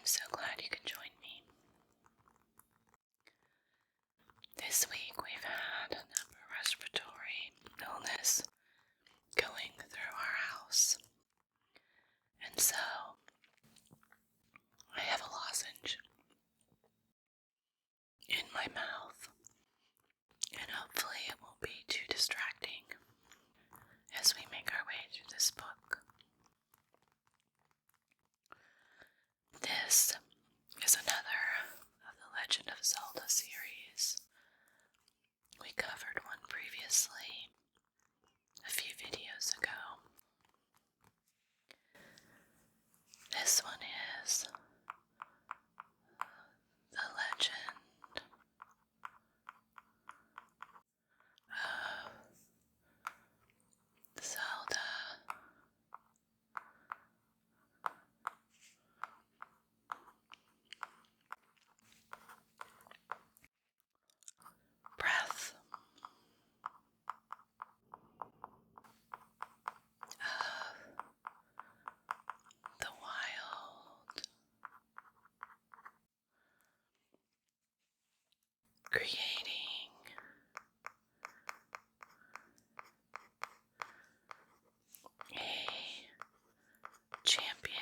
I'm so glad you could join me. This week we've had an upper respiratory illness going through our house, and so I have a lozenge in my mouth, and hopefully it won't be too distracting as we make our way through this book. This is another of the Legend of Zelda series. We covered one previously a few videos ago. This one is The Legend of Zelda Breath of the Wild, creating a champion.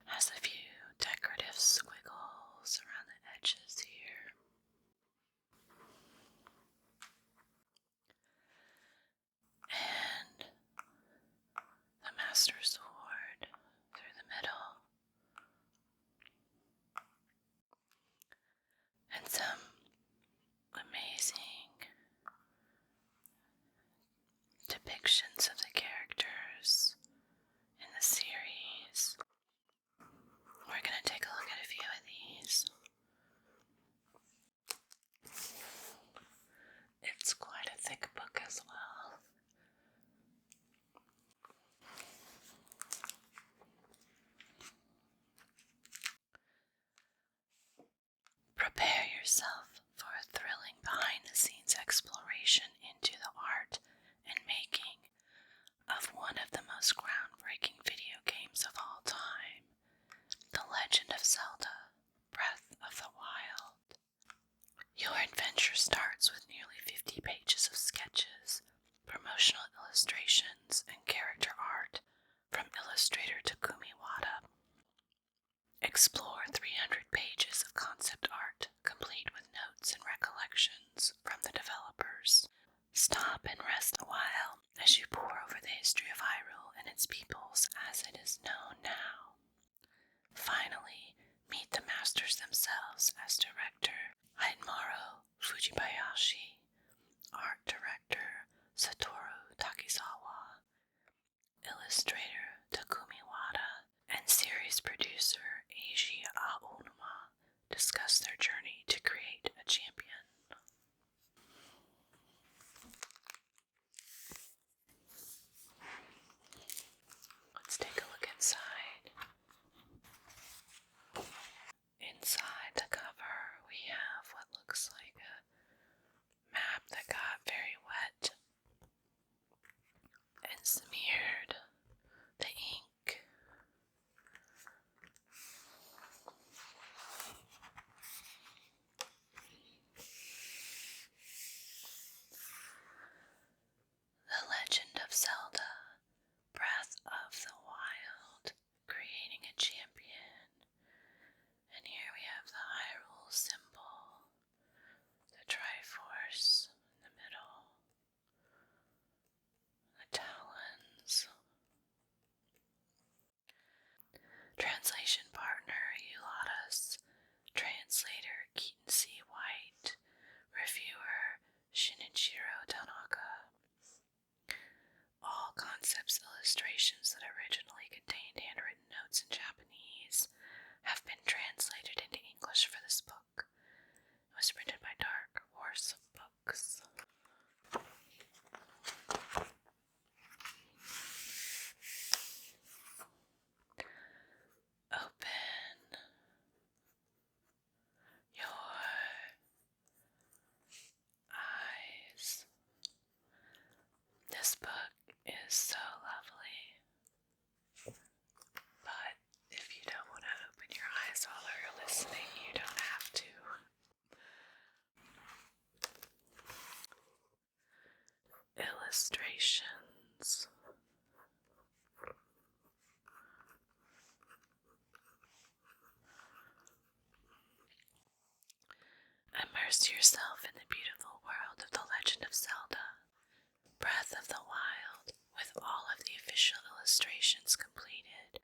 Has a few decorative squiggles around the edges here. And the Master Sword through the middle. And some amazing depictions of the characters in the series. We're going to take a look at a few of these. It's quite a thick book as well. Prepare yourself for a thrilling behind-the-scenes exploration into the art and making of one of the most groundbreaking video games of all time, The Legend of Zelda: Breath of the Wild. Your adventure starts with nearly 50 pages of sketches, promotional illustrations, and character art from illustrator Takumi Wada. Explore 300 pages of concept art, complete with notes and recollections from the developers. Stop and rest a while as you pore over the history of Hyrule and its peoples as it is known now. Finally, meet the masters themselves as director Hidemaru Fujibayashi, art director Satoru Takizawa, illustrator Takumi Wada, and series producer Eiji Aonuma discuss their journey to create a champion. Let's take a look inside. Inside the cover, we have what looks like a map that got very wet and smeared the ink. The Legend of Zelda: Breath of the Wild, creating a champion. And here we have the Hyrule symbol, the Triforce in the middle, the talons. Translation partner Euladas, translator Keaton C. White, reviewer Shinichiro Tanaka. All concepts illustrations that originally contained handwritten notes in Japanese have been translated into English for this book. It was printed by Dark Horse Books. Open your eyes. This book is so illustrations. Immerse yourself in the beautiful world of The Legend of Zelda, Breath of the Wild, with all of the official illustrations completed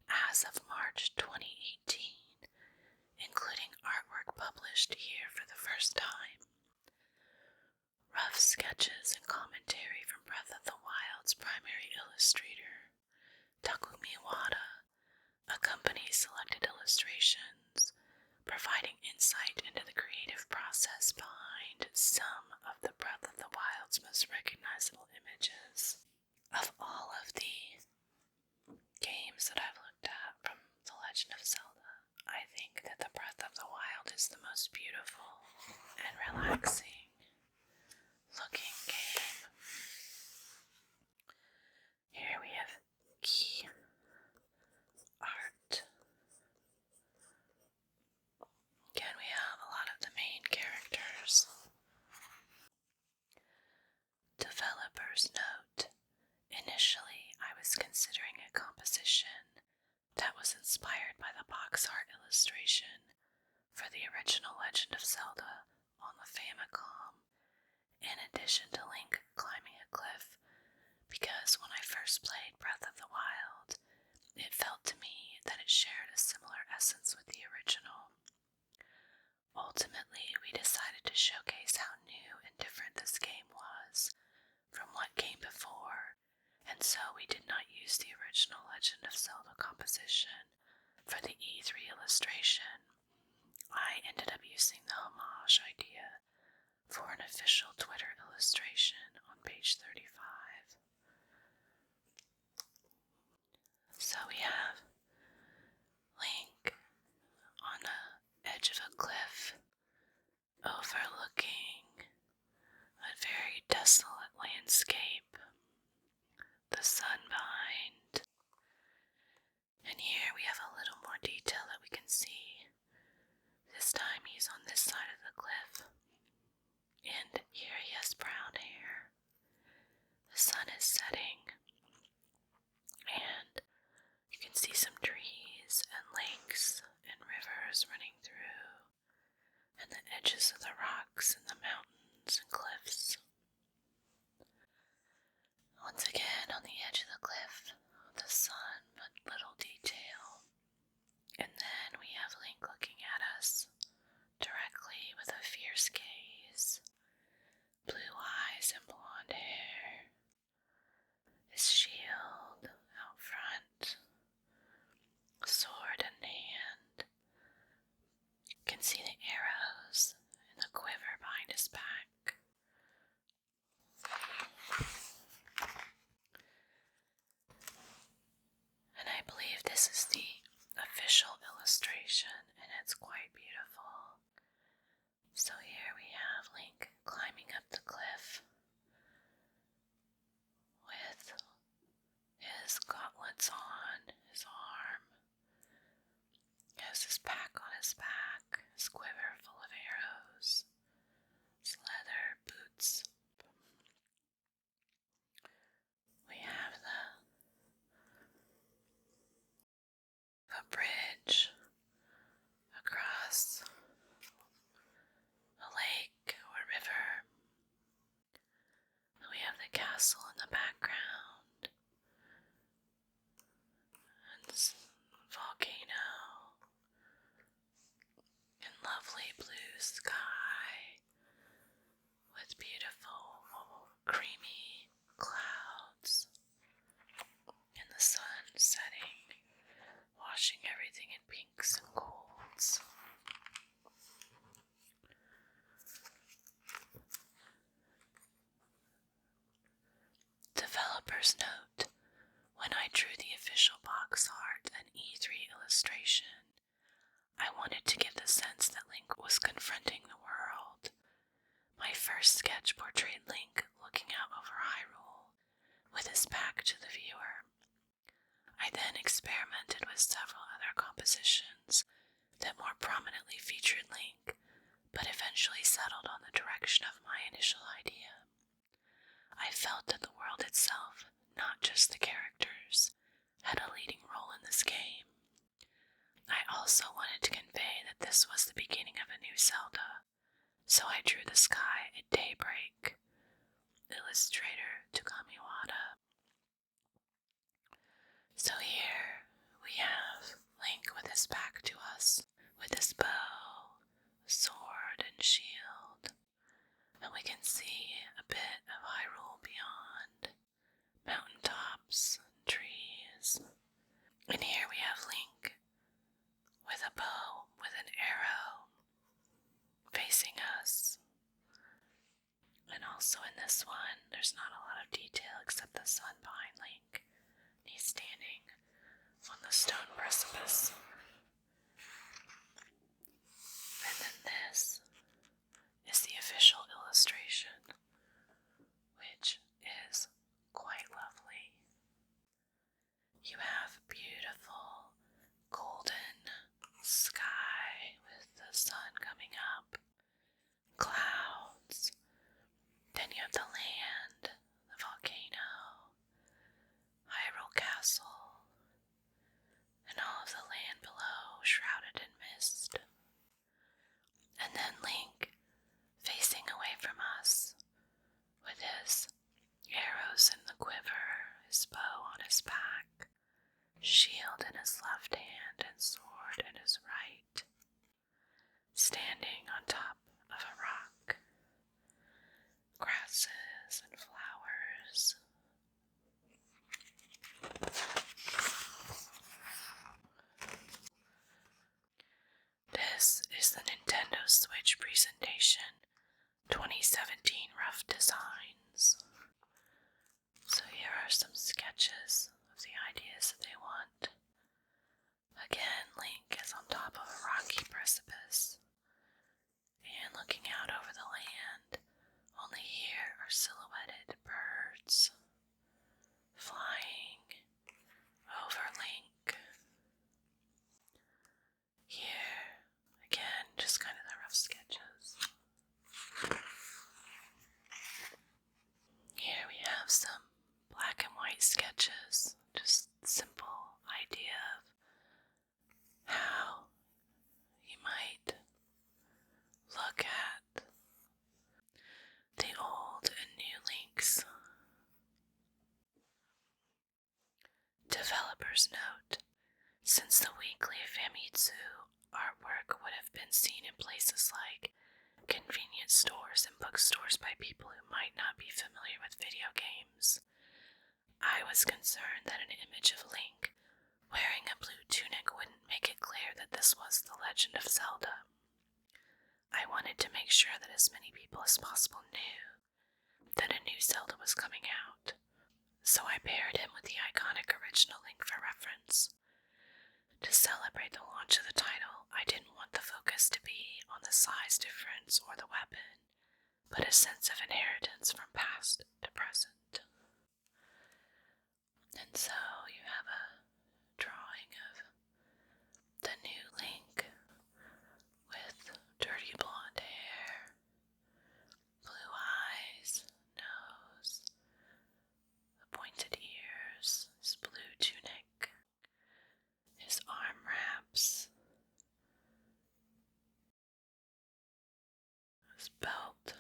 as of March 2018, including artwork published here for the first time. Rough sketches and commentary from Breath of the Wild's primary illustrator, Takumi Wada, accompany selected illustrations, providing insight into the creative process behind some of the Breath of the Wild's most recognizable images. Of all of the games that I've looked at from The Legend of Zelda, I think that the Breath of the Wild is the most beautiful and relaxing looking game. Here we have key art. Again, we have a lot of the main characters. Developer's note. Initially, I was considering a composition that was inspired by the box art illustration for the original Legend of Zelda on the Famicom, in addition to Link climbing a cliff, because when I first played Breath of the Wild, it felt to me that it shared a similar essence with the original. Ultimately, we decided to showcase how new and different this game was from what came before, and so we did not use the original Legend of Zelda composition for the E3 illustration. I ended up using the homage idea for an official Twitter illustration on page 35. So we have Link on the edge of a cliff overlooking a very desolate landscape, the sun behind, and here we have a little more detail that we can see. This time he's on this side of the cliff, and here he has brown hair. The sun is setting, and you can see some trees and lakes and rivers running through, and the edges of the rocks and the mountains and cliffs. Once again, on the edge of the cliff, the sun, but little detail. And then we have Link looking at us directly with a fierce gaze, blue eyes and blonde hair, his shield out front, sword in hand. You can see the arrows in the quiver behind his back. And I believe this is the official illustration, and it's quite beautiful. So here we have Link climbing up the cliff with his gauntlets on his arm. He has his pack on his back, his quiver full of arrows, his leather boots. We have a bridge across a lake or river. We have the castle in the background, and volcano, and lovely blue sky with beautiful creamy clouds, and the sun setting, washing everything in pinks and golds. Developer's note. When I drew the official box art and E3 illustration, I wanted to give the sense that Link was confronting the world. My first sketch portrayed Link looking out over Hyrule, with his back to the viewer. I then experimented with several other compositions that more prominently featured Link, but eventually settled on the direction of my initial idea. I felt that the world itself, not just the characters, had a leading role in this game. I also wanted to convey that this was the beginning of a new Zelda, so I drew the sky at daybreak. Illustrator Tukamiwata. So here we have Link with his back to us, with his bow, sword, and shield, and we can see a bit of Hyrule beyond, mountaintops, trees. And here we have Link with a bow, with an arrow, facing us. And also in this one, there's not a lot of detail except the sun behind Link. He's standing on the stone precipice. And then this is the official illustration, which is quite lovely. You have beautiful golden sky with the sun coming up, clouds, then you have the land, the volcano, Hyrule Castle, and all of the land below shrouded in mist. And then Link facing away from us with his arrows in the quiver, his bow on his back, shield in his left hand and sword in his right, standing on top of a rock, grasses and flowers. This is the Nintendo Switch presentation 2017 rough designs. So here are some sketches of the ideas that they want. Again, Link is on top of a rocky precipice and looking out over the land. Only here are silhouetted birds flying over Link. Here, again, just kind of the rough sketches. Here we have some black and white sketches, just simple idea of how you might look at the old and new Links. Developer's note: since the weekly Famitsu artwork would have been seen in places like convenience stores and bookstores by people who might not be familiar with video games, I was concerned that an image of Link wearing a blue tunic wouldn't make it clear that this was the Legend of Zelda. I wanted to make sure that as many people as possible knew that a new Zelda was coming out, so I paired him with the iconic original Link for reference. To celebrate the launch of the title, I didn't want the focus to be on the size difference or the weapon, but a sense of inheritance from past to present. And so you have a drawing of the new Link with dirty blonde hair, blue eyes, nose, pointed ears, his blue tunic, his arm wraps, his belt,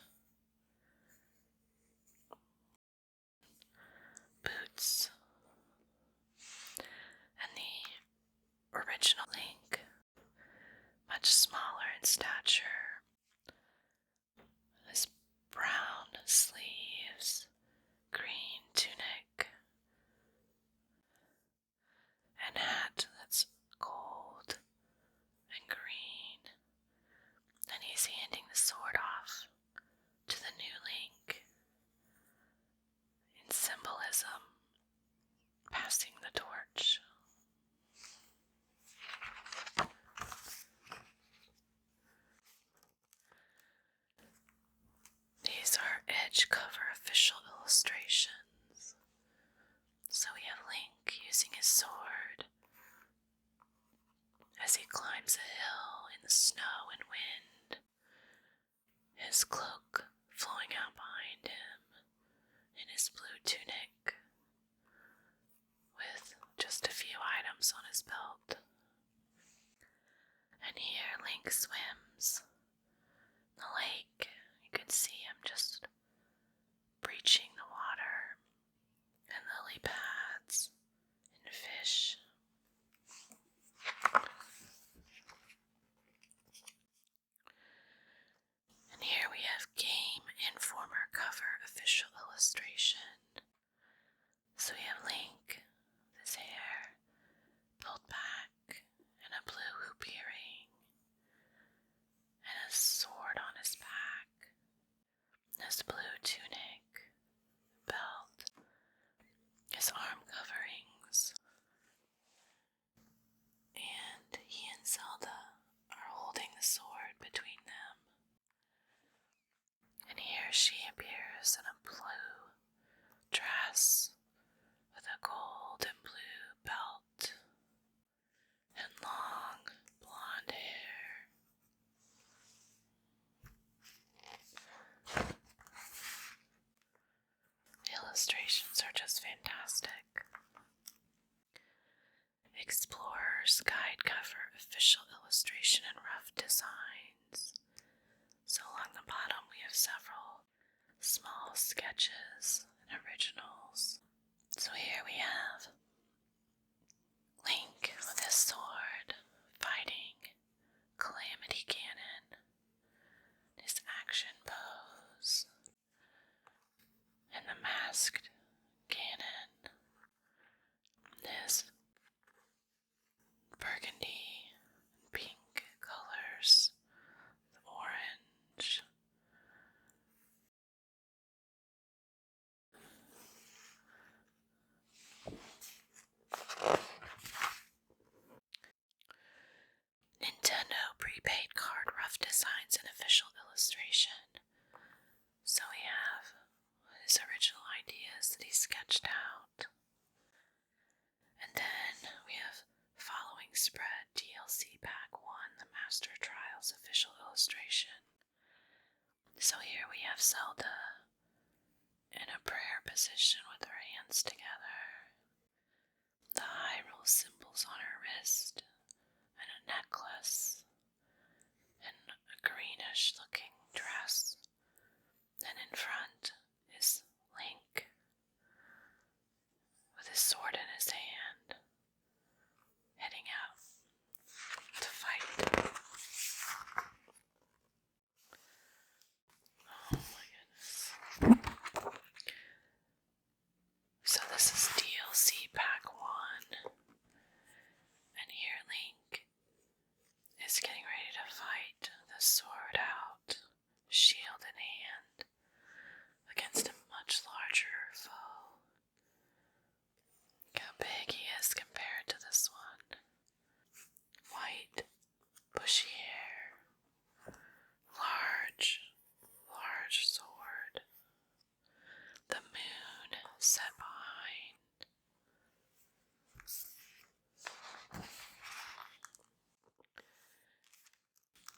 boots, and the original Link, much smaller in stature, his brown sleeves, green tunic, and hat that's gold and green, and he's handing the sword off to the new Link in symbolism, passing the torch. These are edge cover official illustrations. So we have Link using his sword as he climbs a hill in the snow and wind, his cloak flowing out behind him, and just breaching the water and lily pads and fish. And here we have Game Informer cover official illustration. So we have Link, his hair pulled back, and a blue hoop earring, and a sword on his back, his blue tunic, belt, his arm coverings, and he and Zelda are holding the sword between them. And here she appears in a blue dress with a gold and blue belt and long blonde hair. The illustrations are just fantastic. Explorer's Guide cover official illustration and rough designs. So along the bottom we have several small sketches and originals. So here we have Link with his sword fighting Calamity Ganon, his action pose, and the masked Ganon, his burgundy and pink colors, the orange. Nintendo prepaid card rough designs and official illustration. So we have his original ideas that he sketched out. And then we have Following Spread DLC Pack 1, the Master Trials official illustration. So here we have Zelda in a prayer position with her hands together, the Hyrule symbols on her wrist, and a necklace, and a greenish looking dress. And in front is Link with his sword in his hand, heading out to fight. Oh my goodness. So this is DLC Pack 1. And here Link is getting ready to fight, the sword out, shield in hand, against a much larger foe. Look how big he is compared to this one. White, bushy hair, large sword. The moon set behind.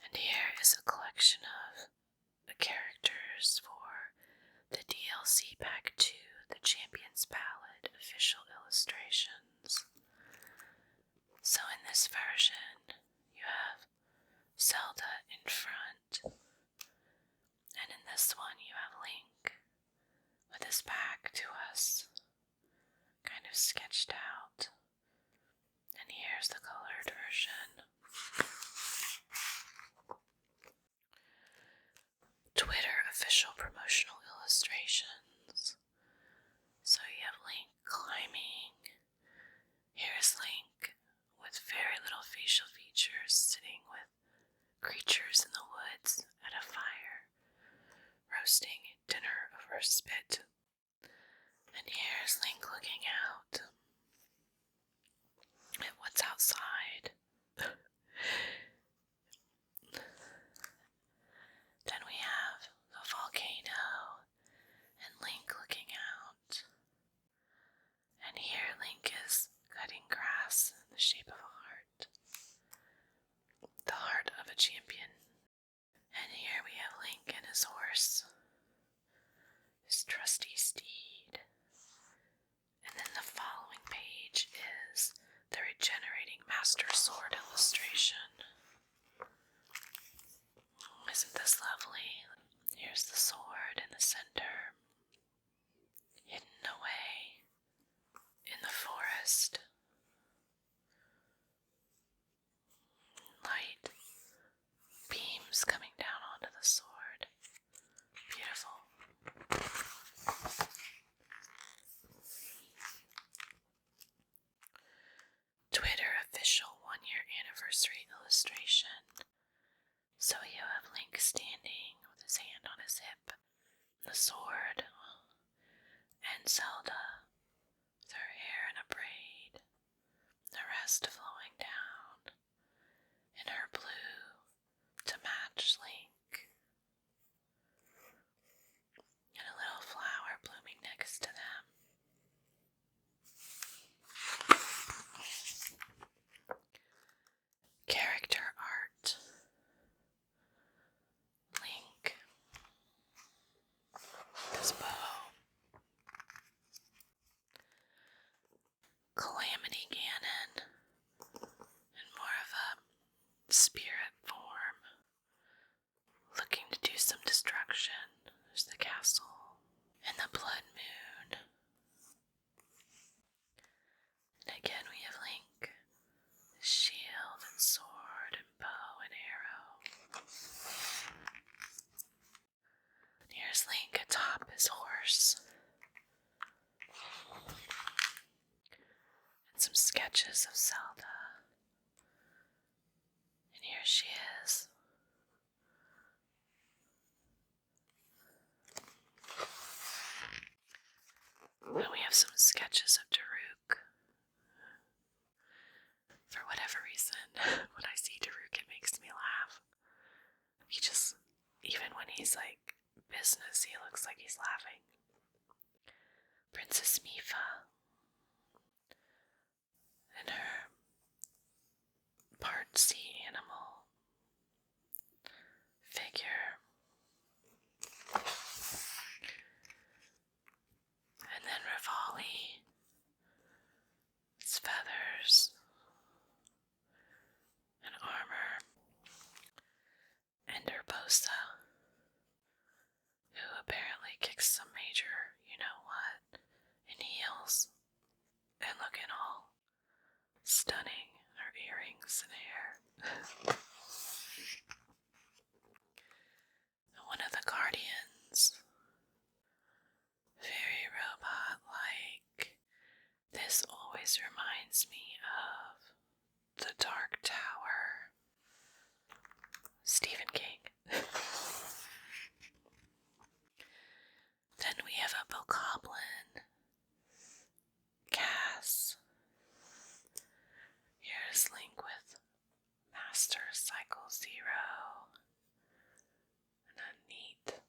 And here is a collection of the characters for the DLC Pack 2, the Champions Ballad official illustrations. So in this version, you have Zelda in front, and in this one you have Link with his back to us, kind of sketched out. And here's the colored version. Twitter official promotional illustrations. So you have Link climbing. Here's Link with very little facial features, sitting with creatures in the woods at a fire, roasting dinner over a spit. And here's Link looking out at what's outside. Then we have the volcano and Link looking out. And here Link is cutting grass in the shape of a heart. The heart of a champion. And here we have Link and his horse, his trusty steed. And then the following page is the regenerating master sword illustration. and Zelda, with her hair in a braid, the rest flowing down, in her blue to match Link, and a little flower blooming next to them. Character art. Link. This bow. Calamity Ganon. In more of a spirit form. Looking to do some destruction. There's the castle. And the blood moon. And again we have Link. Shield and sword and bow and arrow. Here's Link atop his horse. And some sketches of Zelda. And here she is. And we have some sketches of Daruk. For whatever reason, when I see Daruk, it makes me laugh. He just, even when he's like business, he looks like he's laughing. Princess Mifa and her part sea animal figure. And then Rivali, its feathers and armor. And Urbosa, who apparently kicks some major you-know-what in heels. And looking all stunning, her earrings and hair. One of the guardians, very robot-like. This always reminds me of The Dark Tower. Stephen King. Then we have a bokoblin. Cass. Here's Link with Master Cycle Zero. And a neat,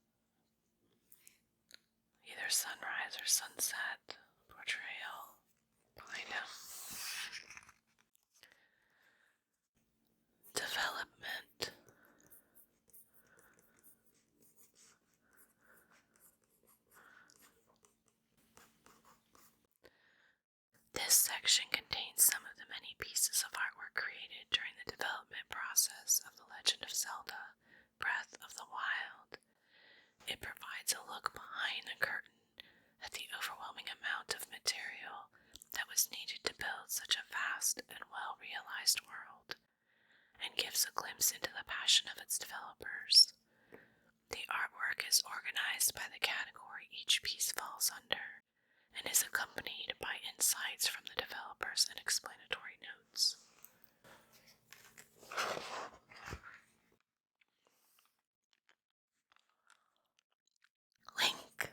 either sunrise or sunset portrayal behind him. Development. This section contains some of the many pieces of artwork created during the development process of The Legend of Zelda, Breath of the Wild. It provides a look behind the curtain at the overwhelming amount of material that was needed to build such a vast and well-realized world, and gives a glimpse into the passion of its developers. The artwork is organized by the category each piece falls under, and is accompanied by insights from the developers and explanatory notes. Link.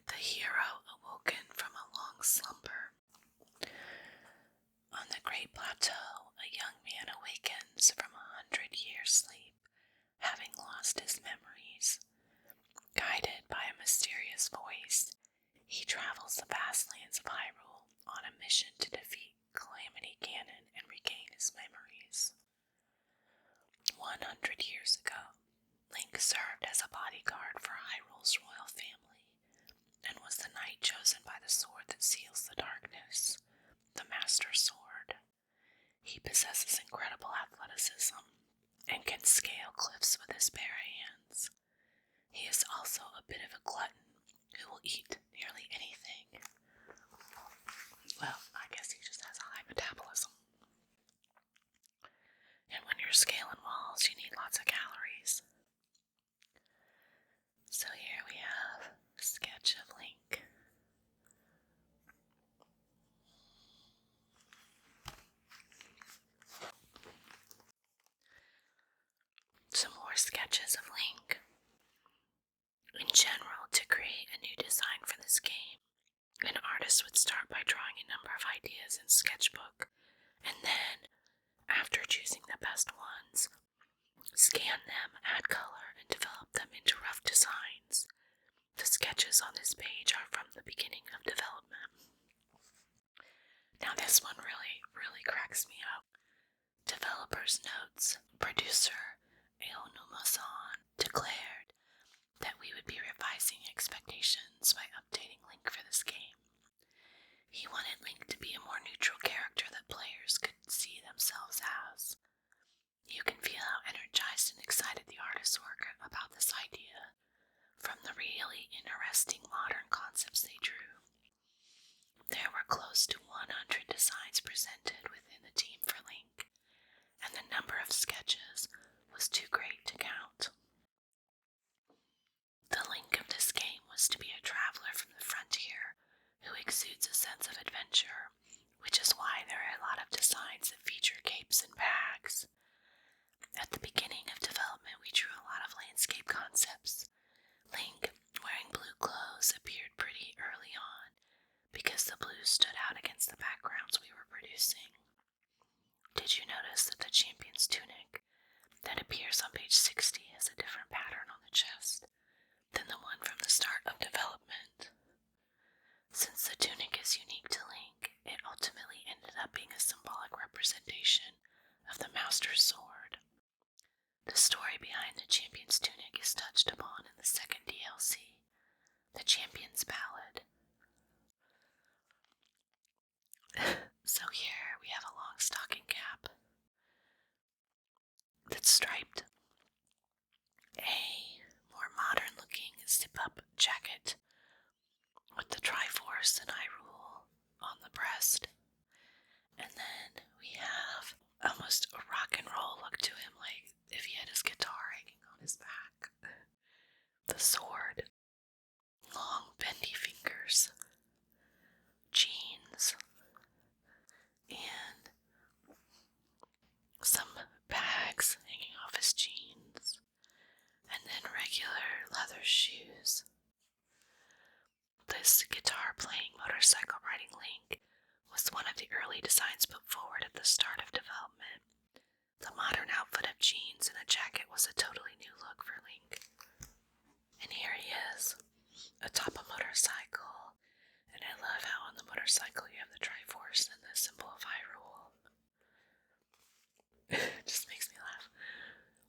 The hero awoken from a long slumber. On the Great Plateau, a young man awakens from 100-year sleep, having lost his memories. Guided by a mysterious voice, he travels the vast lands of Hyrule on a mission to defeat Calamity Ganon and regain his memories. 100 years ago, Link served as a bodyguard for Hyrule's royal family, and was the knight chosen by the sword that seals the darkness, the Master Sword. He possesses incredible athleticism and can scale cliffs with his bare hands. He is also a bit of a glutton who will eat nearly anything. Well, I guess he just has a high metabolism. And when you're scaling walls, you need lots of calories. So here we have a sketch of Link. Some more sketches of Link. In general, to create an artist would start by drawing a number of ideas in sketchbook, and then, after choosing the best ones, scan them, add color, and develop them into rough designs. The sketches on this page are from the beginning of development. Now this one really cracks me up. Developer's notes. Producer Aonuma-san declared that we would be revising expectations by updating Link for this game. He wanted Link to be a more neutral character that players could see themselves as. You can feel how energized and excited the artists were about this idea, from the really interesting modern concepts they drew. There were close to 100 designs presented within the team for Link, and the number of sketches was too great to count. The Link of this game was to be a traveler from the frontier who exudes a sense of adventure, which is why there are a lot of designs that feature capes and bags. At the beginning of development, we drew a lot of landscape concepts. Link, wearing blue clothes, appeared pretty early on because the blue stood out against the backgrounds we were producing. Did you notice that the champion's tunic that appears on page 60 has a different pattern on the chest than the one from the start of development? Since the tunic is unique to Link, it ultimately ended up being a symbolic representation of the Master's sword. The story behind the champion's tunic is touched upon in the second DLC, the Champion's Ballad. So here we have a long stocking cap that's striped, a more modern looking zip-up jacket with the Triforce and Hyrule on the breast, and then we have almost a rock and roll look to him, like if he had his guitar hanging on his back. The sword, long bendy fingers, jeans, and some bags hanging off his jeans, and then regular leather shoes. This guitar-playing, motorcycle-riding Link was one of the early designs put forward at the start of development. The modern outfit of jeans and a jacket was a totally new look for Link. And here he is, atop a motorcycle, and I love how on the motorcycle you have the Triforce and the symbol of Hyrule. It just makes me laugh.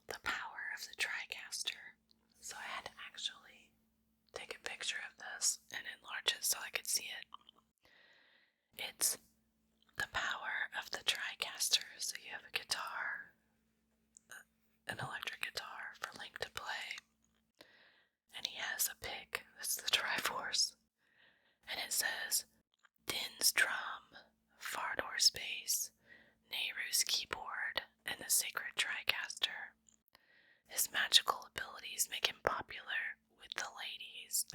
The power of the TriCaster. So I had to actually take a picture of this and enlarge it so I could see it. It's the power of the TriCaster. So you have a guitar, an electric guitar for Link to play, and he has a pick, that's the Triforce, and it says Din's drum, Fardor's bass, Nehru's keyboard, and the sacred TriCaster. His magical abilities make him popular with the ladies.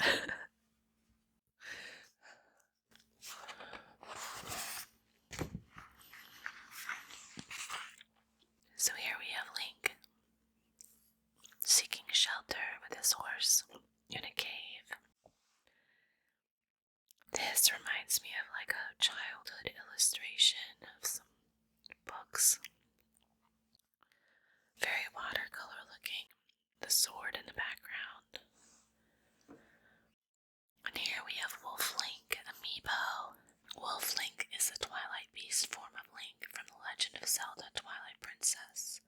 So here we have Link seeking shelter with his horse in a cave. This reminds me of like a childhood illustration of some books. Very watercolor looking. The sword in the background. And here we have Wolf Link amiibo. Wolf Link is the Twilight Beast form of Link from the Legend of Zelda Twilight Princess.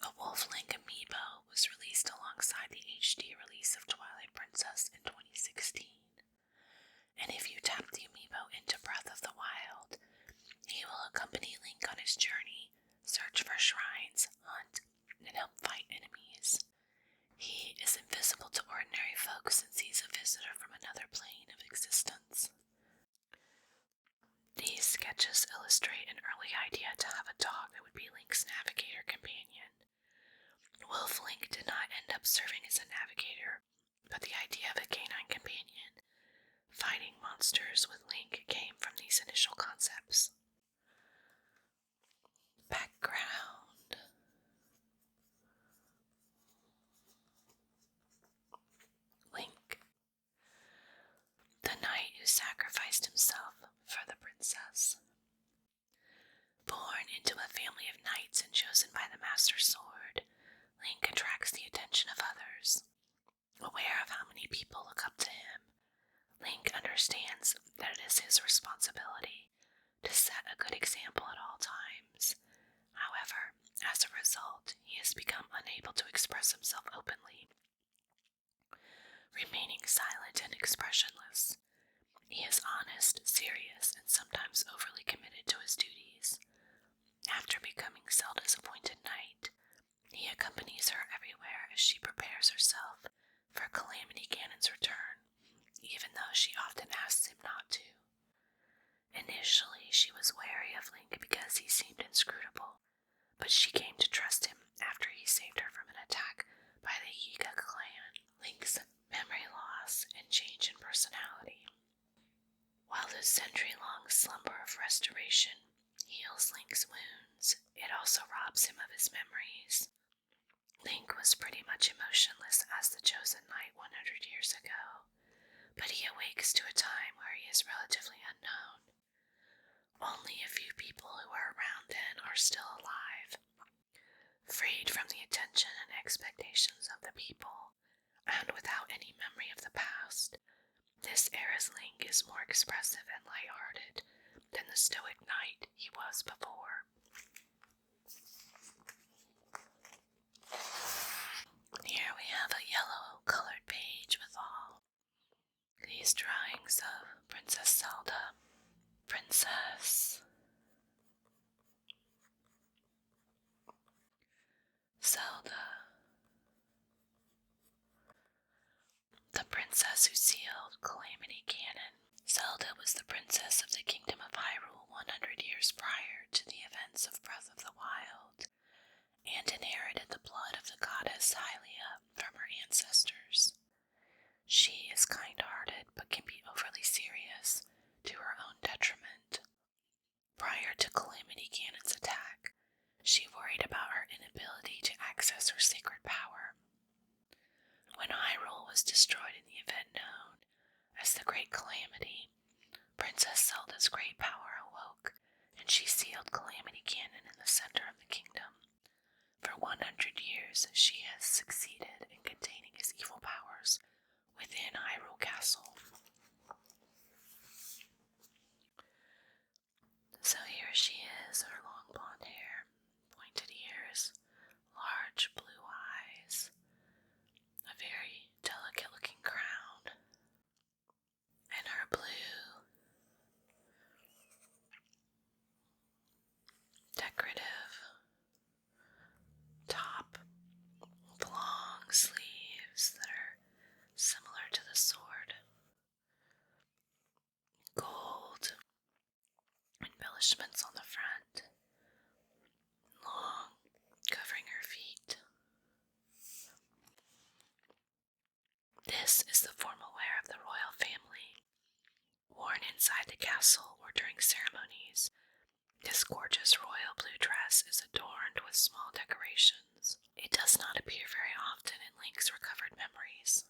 A Wolf Link amiibo was released alongside the HD release of Twilight Princess in 2016. And if you tap the amiibo into Breath of the Wild, he will accompany Link on his journey, search for shrines, hunt, and help fight enemies. He is invisible to ordinary folk since he's a visitor from another plane of existence. These sketches illustrate an early idea to have a dog that would be Link's navigator companion. Wolf Link did not end up serving as a navigator, but the idea of a canine companion fighting monsters with Link came from these initial concepts. Background. Link, the knight who sacrificed himself Aware of how many people look up to him, Link understands that it is his responsibility to set a good example at all times. However, as a result, he has become unable to express himself openly, remaining silent and expressionless. He is honest, serious, and sometimes overly committed to his duties. After becoming Zelda's appointed knight, he accompanies her everywhere as she prepares herself for Calamity Ganon's return, even though she often asks him not to. Initially, she was wary of Link because he seemed inscrutable, but she came to trust him after he saved her from an attack by the Yiga clan. Link's memory loss and change in personality. While the century-long slumber of restoration heals Link's wounds, it also robs him of his memories. Link was pretty much emotionless as the chosen knight 100 years ago, but he awakes to a time where he is relatively unknown. Only a few people who were around then are still alive, freed from the attention and expectations of the people, and without any memory of the past. This era's Link is more expressive and lighthearted than the stoic knight he was before. Here we have a yellow colored page with all these drawings of Princess Zelda. Princess Zelda. The princess who sealed Calamity Ganon. Zelda was the princess of the Kingdom of Hyrule 100 years prior to the events of Breath of the Wild, and inherited the blood of the goddess Hylia from her ancestors. She is kind-hearted but can be overly serious, to her own detriment. Prior to Calamity Ganon's attack, she worried about her inability to access her sacred power. When Hyrule was destroyed in the event known as the Great Calamity, Princess Zelda's great power awoke, and she sealed Calamity Ganon in the center of the kingdom. For 100 years, she has succeeded in containing his evil powers within Hyrule Castle. So here she is, her long blonde hair, pointed ears, large blue eyes, a very delicate looking crown, and her blue, decorative top with long sleeves that are similar to the sword. Gold embellishments on the front, long, covering her feet. This is the formal wear of the royal family, worn inside the castle or during ceremonies. This gorgeous royal blue dress is adorned with small decorations. It does not appear very often in Link's recovered memories.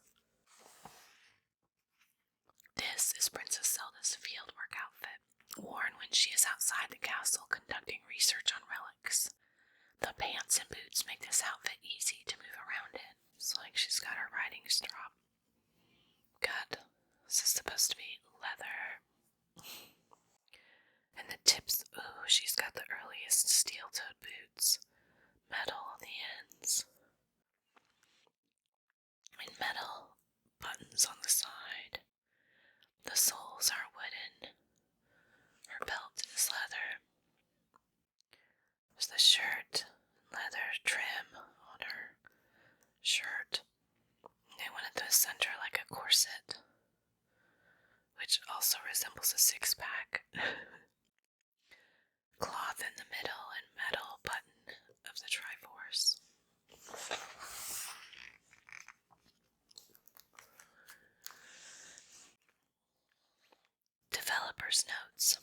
This is Princess Zelda's fieldwork outfit, worn when she is outside the castle conducting research on relics. The pants and boots make this outfit easy to move around in. It's like she's got her riding strap. God, this is supposed to be leather. And the tips, ooh, she's got the earliest steel-toed boots. Metal on the ends. And metal buttons on the side. The soles are wooden. Her belt is leather. There's the shirt, leather trim on her shirt. They wanted the center like a corset, which also resembles a six-pack. Cloth in the middle and metal button of the Triforce. Developer's notes.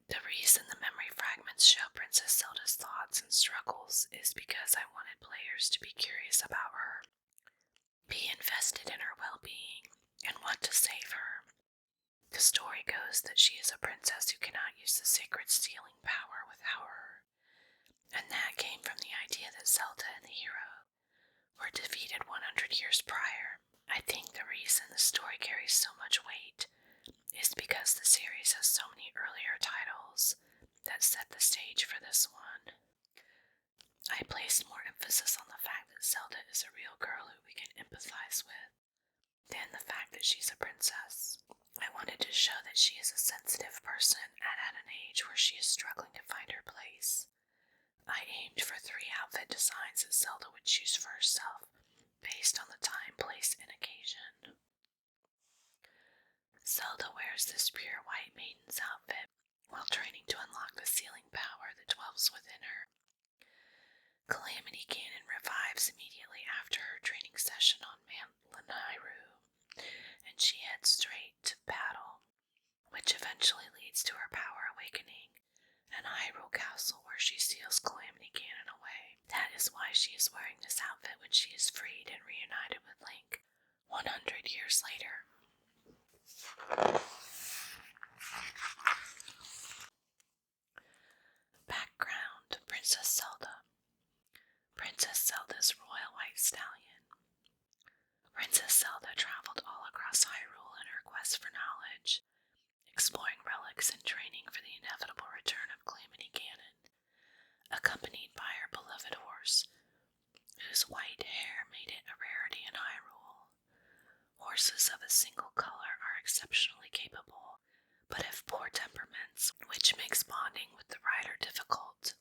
The reason the memory fragments show Princess Zelda's thoughts and struggles is because I wanted players to be curious about her, be invested in her well-being, and want to save her. The story goes that she is a princess who cannot use the sacred sealing power without her, and that came from the idea that Zelda and the hero were defeated 100 years prior. I think the reason the story carries so much weight is because the series has so many earlier titles that set the stage for this one. I placed more emphasis on the fact that Zelda is a real girl who we can empathize with than the fact that she's a princess. I wanted to show that she is a sensitive person and at an age where she is struggling to find her place. I aimed for 3 outfit designs that Zelda would choose for herself based on the time, place, and occasion. Zelda wears this pure white maiden's outfit while training to unlock the sealing power that dwells within her. Calamity Ganon revives immediately after her training session on Mount Lanayru, and she heads straight to battle, which eventually leads to her power awakening and Hyrule Castle, where she seals Calamity Ganon away. That is why she is wearing this outfit when she is freed and reunited with Link 100 years later. Background: Princess Zelda. Princess Zelda's royal white stallion. Princess Zelda traveled all across Hyrule in her quest for knowledge, exploring relics and training for the inevitable return of Calamity Ganon, accompanied by her beloved horse, whose white hair made it a rarity in Hyrule. Horses of a single color are exceptionally capable, but have poor temperaments, which makes bonding with the rider difficult.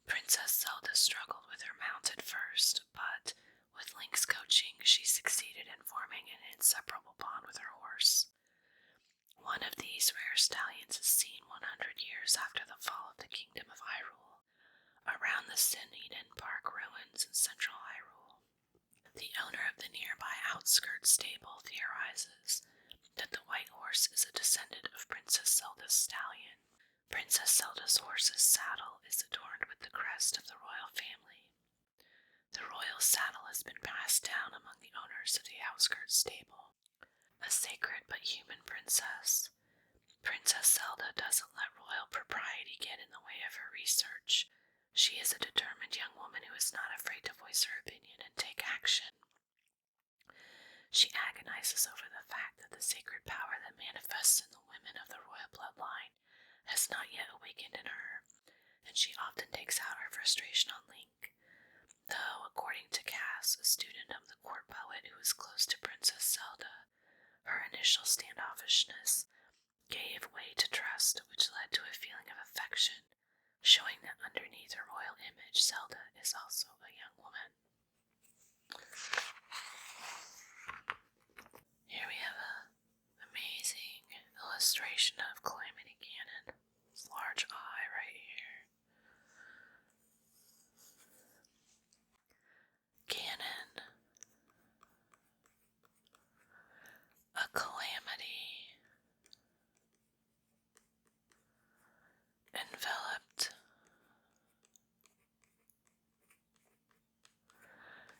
Princess Zelda struggled with her mount at first, but with Link's coaching, she succeeded in forming an inseparable bond with her horse. One of these rare stallions is seen 100 years after the fall of the Kingdom of Hyrule, around the Siniden Park ruins in central Hyrule. The owner of the nearby outskirts stable theorizes that the white horse is a descendant of Princess Zelda's stallion. Princess Zelda's horse's saddle is adorned with the crest of the royal family. The royal saddle has been passed down among the owners of the outskirts stable. A sacred but human princess, Princess Zelda doesn't let royal propriety get in the way of her research. She is a determined young woman who is not afraid to voice her opinion and take action. She agonizes over the fact that the sacred power that manifests in the women of the royal bloodline has not yet awakened in her, and she often takes out her frustration on Link. Though, according to Cass, a student of the court poet who is close to Princess Zelda, her initial standoffishness gave way to trust, which led to a feeling of affection, showing that underneath her royal image, Zelda is also a young woman. Here we have an amazing illustration of Calamity Ganon. This large eye right here. Ganon, a calamity, enveloped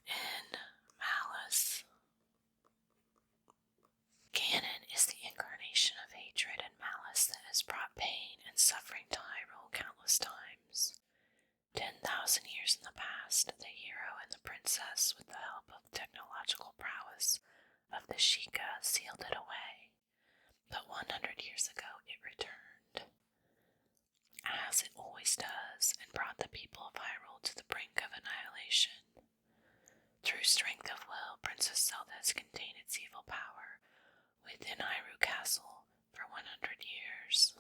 in malice. Ganon is the incarnation of hatred and malice that has brought pain and suffering to Hyrule countless times. 10,000 years in the past, the hero and the princess, with the help of technological prowess of the Sheikah, sealed it away. But 100 years ago, it returned, as it always does, and brought the people of Hyrule to the brink of annihilation. Through strength of will, Princess Zelda has contained its evil power within Hyrule Castle for 100 years.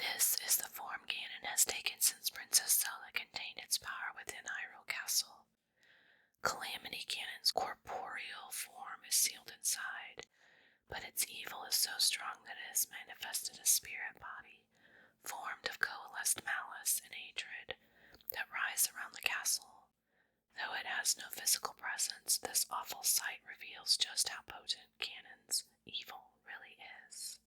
This is the form Ganon has taken since Princess Zelda contained its power within Hyrule Castle. Calamity Ganon's corporeal form is sealed inside, but its evil is so strong that it has manifested a spirit body, formed of coalesced malice and hatred, that rise around the castle. Though it has no physical presence, this awful sight reveals just how potent Ganon's evil really is.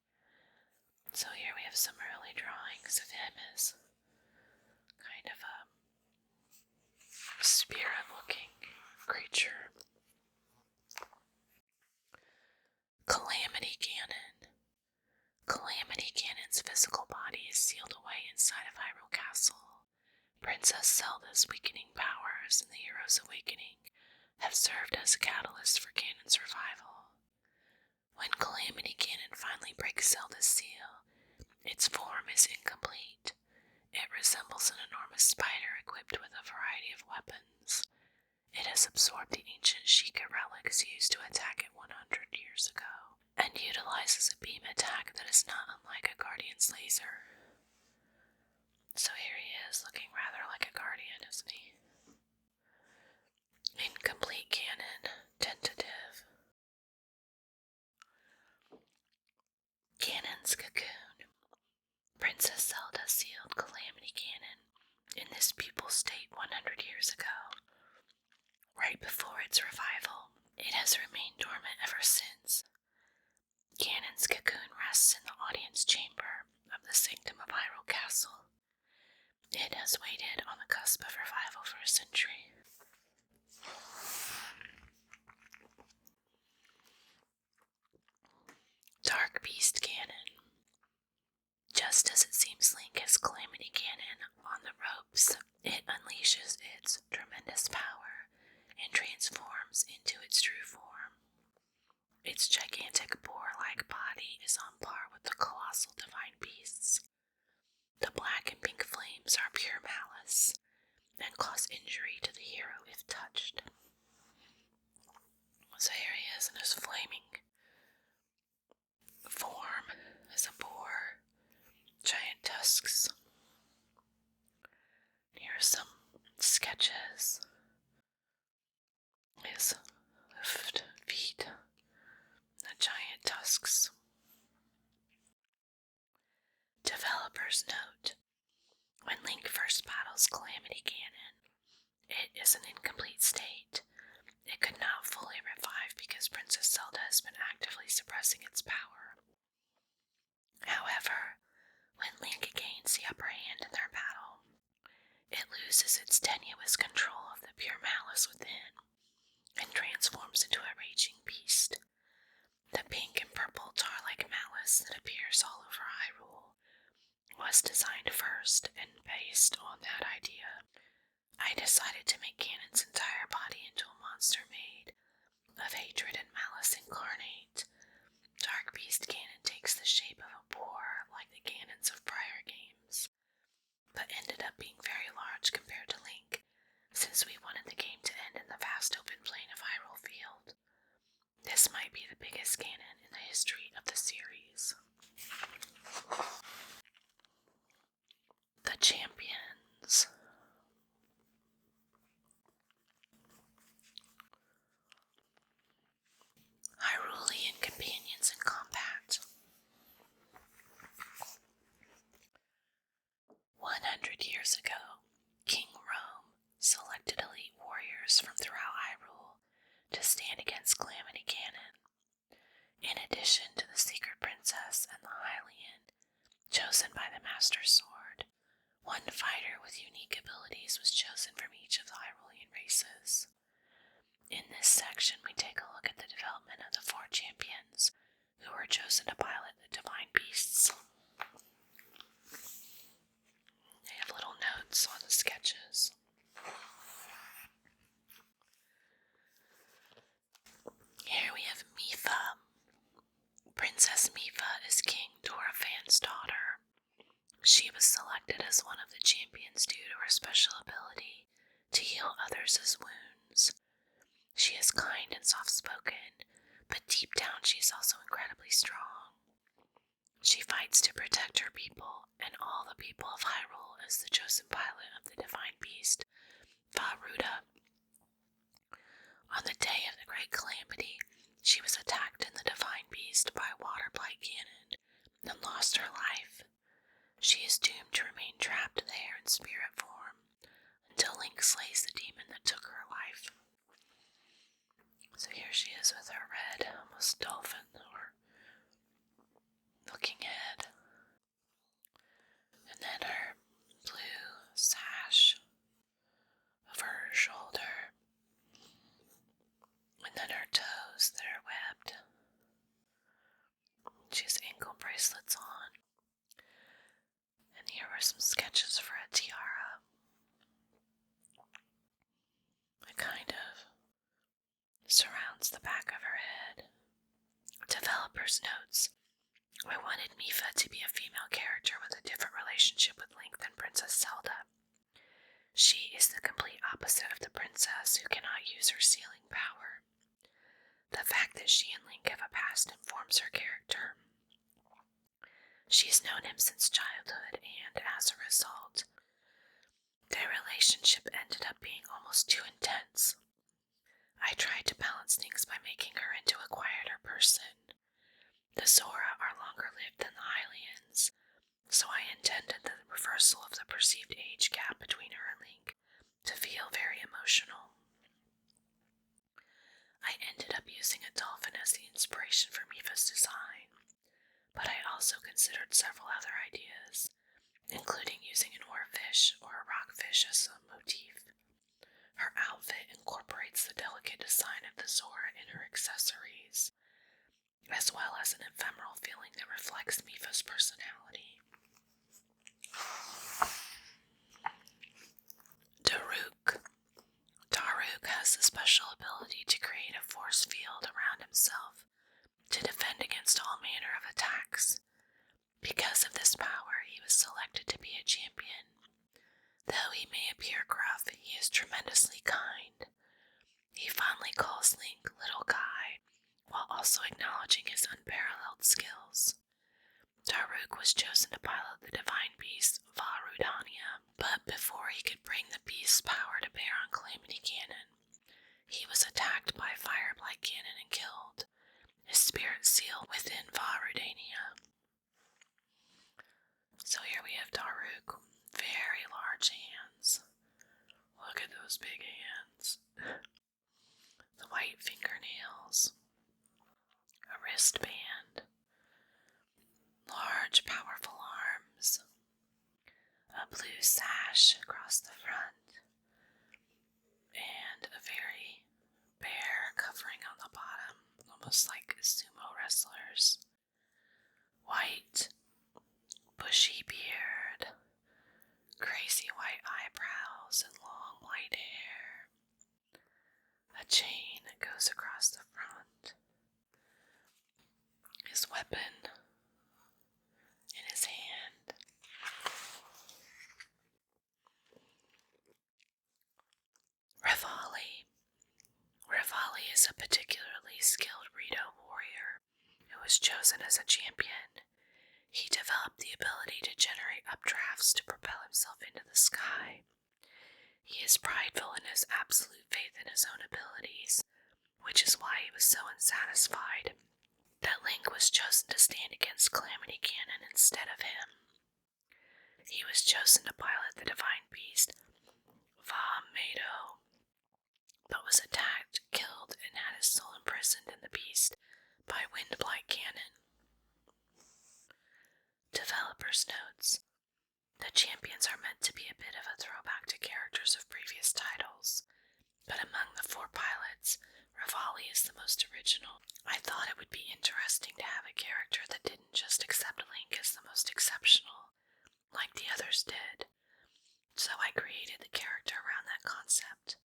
So here we have some early drawings of him as kind of a spirit-looking creature. Calamity Ganon. Calamity Ganon's physical body is sealed away inside of Hyrule Castle. Princess Zelda's weakening powers and the hero's awakening have served as a catalyst for Ganon's revival. When Calamity Ganon finally breaks Zelda's seal, its form is incomplete. It resembles an enormous spider equipped with a variety of weapons. It has absorbed the ancient Sheikah relics used to attack it 100 years ago, and utilizes a beam attack that is not unlike a Guardian's laser. So here he is, looking rather like a Guardian, isn't he? Incomplete Ganon, tentative. Ganon's cocoon. Princess Zelda sealed Calamity Ganon in this pupal state 100 years ago. Right before its revival, it has remained dormant ever since. Ganon's cocoon rests in the audience chamber of the Sanctum of Hyrule Castle. It has waited on the cusp of revival for a century. Dark Beast Ganon. Just as it seems Link has Calamity Ganon on the ropes, it unleashes its tremendous power and transforms into its true form. Its gigantic boar-like body is on par with the colossal divine beasts. The black and pink flames are pure malice and cause injury to the hero if touched. So here he is in his flaming form as a boar, giant tusks. Here are some sketches. His hoofed feet, the giant tusks. Developer's note. When Link first battles Calamity Ganon, it is an incomplete state. It could not fully revive because Princess Zelda has been actively suppressing its power. However, when Link gains the upper hand in their battle, it loses its tenuous control of the pure malice within and transforms into a raging beast. The pink and purple tar-like malice that appears all over Hyrule was designed first and based on that idea. I decided to make Ganon's entire body into a monster made of hatred and malice incarnate. Dark Beast Ganon takes the shape of a boar like the Ganons of prior games, but ended up being very large compared to Link, since we wanted the game to end in the vast open plain of Hyrule Field. This might be the biggest Ganon in the history of the series. The Champions. Hyrulean companions in combat. 100 years ago, King Rome selected elite warriors from throughout Hyrule to stand against Calamity Ganon. In addition to the Secret Princess and the Hylian, chosen by the Master Sword, one fighter with unique abilities was chosen from each of the Hyrulean races. In this section, we take a look at the development of the 4 champions who were chosen to pilot the divine beasts. They have little notes on the sketches. Here we have Mipha. Princess Mipha is King Dorafan's daughter. She was selected as one of the champions due to her special ability to heal others' wounds. She is kind and soft-spoken, but deep down she is also incredibly strong. She fights to protect her people and all the people of Hyrule as the chosen pilot of the divine beast, Vah-Ruta. On the day of the Great Calamity, she was attacked in the divine beast by Water-Blight Ganon and lost her life. She is doomed to remain trapped there in spirit form until Link slays the demon that took her life. So here she is with her red, almost dolphin or looking head, and then her blue sash over her shoulder, and then her toes that are webbed. She has ankle bracelets on, and here were some sketches for a tiara. A kind of surrounds the back of her head. Developers notes, we wanted Mipha to be a female character with a different relationship with Link than Princess Zelda. She is the complete opposite of the princess who cannot use her sealing power. The fact that she and Link have a past informs her character. She's known him since childhood, and as a result, their relationship ended up being almost too intense. I tried to balance things by making her into a quieter person. The Zora are longer lived than the Hylians, so I intended the reversal of the perceived age gap between her and Link to feel very emotional. I ended up using a dolphin as the inspiration for Mipha's design, but I also considered several other ideas, including using an oarfish or a rockfish as a motif. Her outfit incorporates the delicate design of the Zora in her accessories, as well as an ephemeral feeling that reflects Mipha's personality. Daruk has the special ability to create a force field around himself to defend against all manner of attacks. Because of this power, he was selected to be a champion. Though he may appear gruff, he is tremendously kind. He fondly calls Link Little Guy, while also acknowledging his unparalleled skills. Daruk was chosen to pilot the divine beast Varudania, but before he could bring the beast's power to bear on Calamity Ganon, he was attacked by Fire Blight Ganon and killed, his spirit sealed within Varudania. So here we have Daruk, very large hands. Look at those big hands. The white fingernails, a wristband, large powerful arms, a blue sash across the front, and a very bare covering on the bottom, almost like sumo wrestlers. White, bushy beard, crazy white eyebrows, and long white hair. A chain that goes across the front. His weapon in his hand. Rivali is a particularly skilled Rito warrior who was chosen as a champion. He developed the ability to generate updrafts to propel himself into the sky. He is prideful in his absolute faith in his own abilities, which is why he was so unsatisfied that Link was chosen to stand against Calamity Ganon instead of him. He was chosen to pilot the divine beast Vahmedo, but was attacked, killed, and had his soul imprisoned in the beast by Windblight Ganon. Developers' notes. The champions are meant to be a bit of a throwback to characters of previous titles, but among the 4 pilots, Rivali is the most original. I thought it would be interesting to have a character that didn't just accept Link as the most exceptional, like the others did, so I created the character around that concept.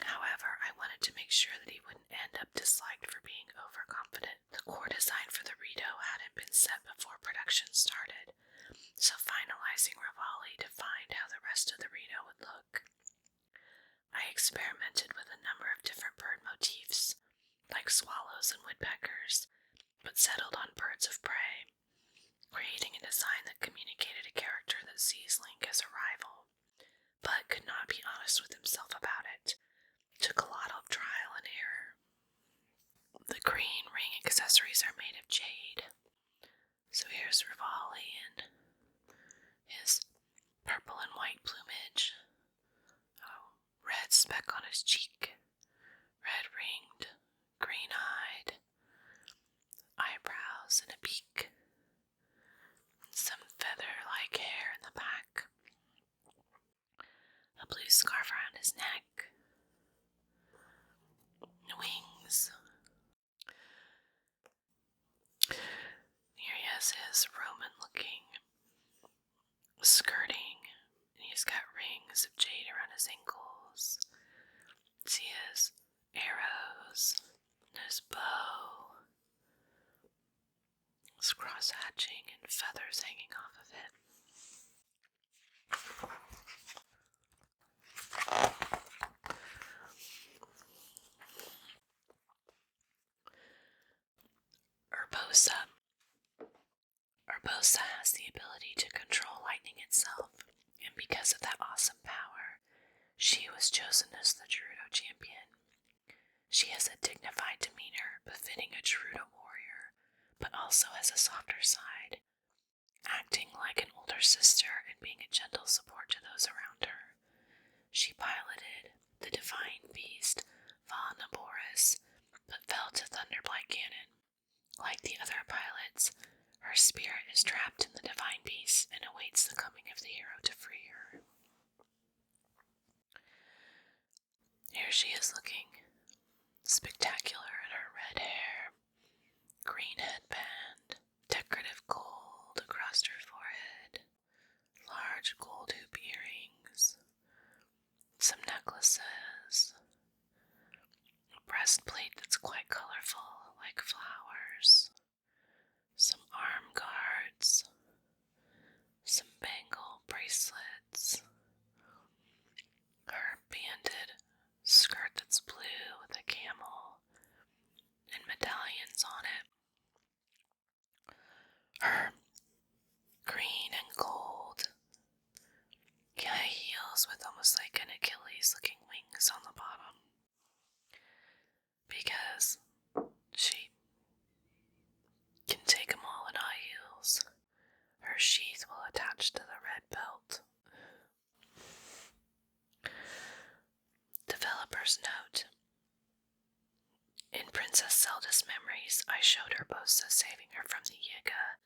However, I wanted to make sure that he wouldn't end up disliked for being overconfident. The core design for the Rito hadn't been set before production started, so finalizing Rivali defined how the rest of the Rito would look. I experimented with a number of different bird motifs, like swallows and woodpeckers, but settled on birds of prey, creating a design that communicated a character that sees Link as a rival, but could not be honest with himself about it. Took a lot of trial and error. The green ring accessories are made of jade. So here's Rivali in his purple and white plumage. Red speck on his cheek. Red-ringed, green-eyed, eyebrows and a beak. Some feather-like hair in the back. A blue scarf around his neck. Wings. Here he has his Roman-looking skirting, and he's got rings of jade around his ankles. See his arrows, and his bow. His cross-hatching and feathers hanging off of it. Urbosa. Urbosa has the ability to control lightning itself, and because of that awesome power, she was chosen as the Gerudo champion. She has a dignified demeanor befitting a Gerudo warrior, but also has a softer side, acting like an older sister and being a gentle support to those around her. She piloted the divine beast Valnaboris, but fell to Thunderblight Ganon. Like the other pilots, her spirit is trapped in the divine beast and awaits the coming of the hero to free her. Here she is looking spectacular in her red hair, green headband, decorative gold across her forehead, large gold hoop earrings, some necklaces, a breastplate that's quite colorful like flowers, some arm guards, some bangle bracelets, her banded skirt that's blue with a camel and medallions on it, her green and gold high heels with almost like an Achilles looking wings on the bottom, because she can take them all in high heels. Her sheath will attach to the red belt. Developer's note. In Princess Zelda's memories, I showed Urbosa saving her from the Yiga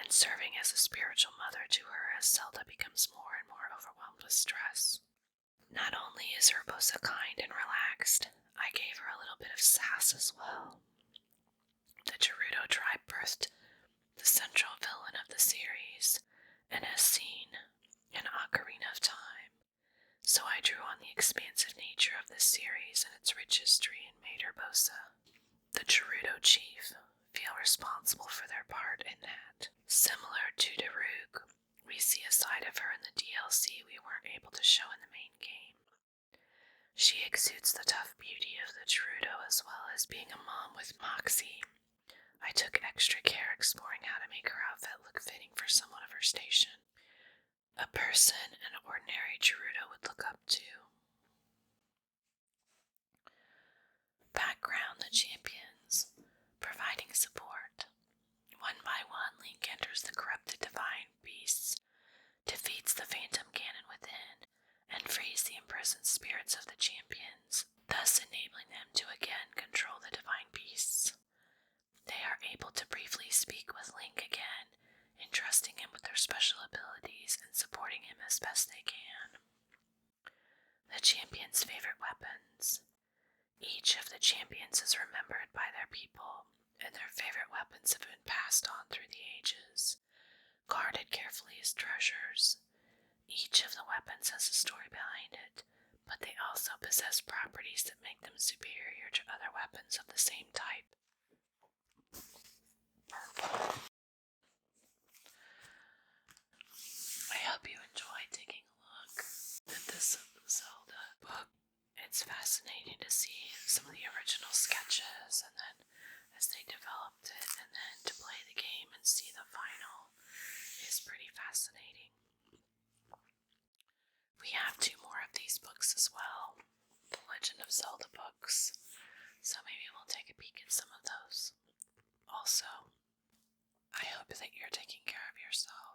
and serving as a spiritual mother to her as Zelda becomes more and more overwhelmed with stress. Not only is Urbosa kind and relaxed, I gave her a little bit of sass as well. The Gerudo tribe birthed the central villain of the series and has seen an Ocarina of Time, so I drew on the expansive nature of this series and its rich history and made Urbosa, the Gerudo chief, feel responsible for their part in that. Similar to Daruk, we see a side of her in the DLC we weren't able to show in the main game. She exudes the tough beauty of the Gerudo as well as being a mom with moxie. I took extra care exploring how to make her outfit look fitting for someone of her station, a person an ordinary Gerudo would look up to. Background: the champions, providing support. One by one, Link enters the corrupted divine beasts, defeats the phantom Ganon within, and frees the imprisoned spirits of the champions, thus enabling them to again control the divine beasts. They are able to briefly speak with Link again, entrusting him with their special abilities and supporting him as best they can. The champions' favorite weapons. Each of the champions is remembered by their people, and their favorite weapons have been passed on through the ages, guarded carefully as treasures. Each of the weapons has a story behind it, but they also possess properties that make them superior to other weapons of the same type. I hope you enjoyed taking a look at this Zelda book. It's fascinating to see some of the original sketches and then as they developed it, and then to play the game and see the final is pretty fascinating. We have 2 more of these books as well, the Legend of Zelda books, so maybe we'll take a peek at some of those. Also, I hope that you're taking care of yourself